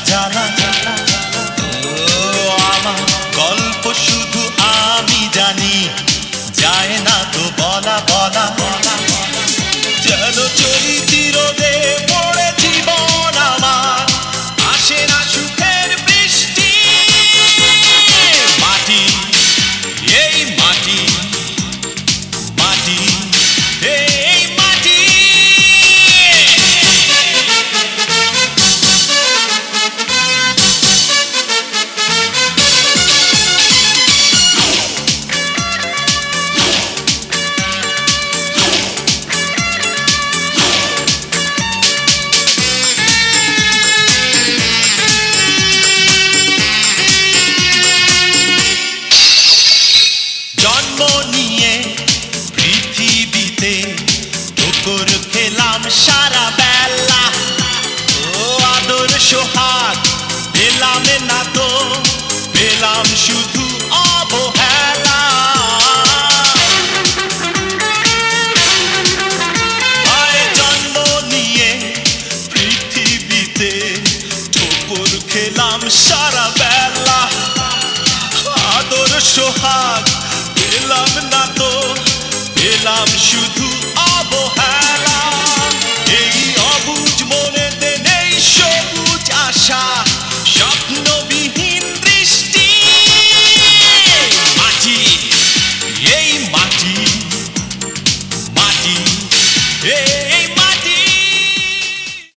জ্বালা ও আমার গল্প শুধু আমি জানি যায় না তো বলা বলা যেন চৈতি রোদে পড়ে জীবন আমার আসে না সুখের বৃষ্টি মাটি এই মাটি মাটি এই মাটি জন্ম নিয়ে পৃথিবীতে ঠোকর খেলাম সারা বেলা ও আদর সোহাগ পেলাম না তো পেলাম শুধু অবহেলা জন্ম নিয়ে পৃথিবীতে ঠোকর খেলাম সারা বেলা আদর সোহাগ পেলাম না তো পেলাম শুধু অবহেলা এই অবুঝ মনেতে নেই সবুজ আশা স্বপ্নবিহীন দৃষ্টি মাটি এই মাটি মাটি এই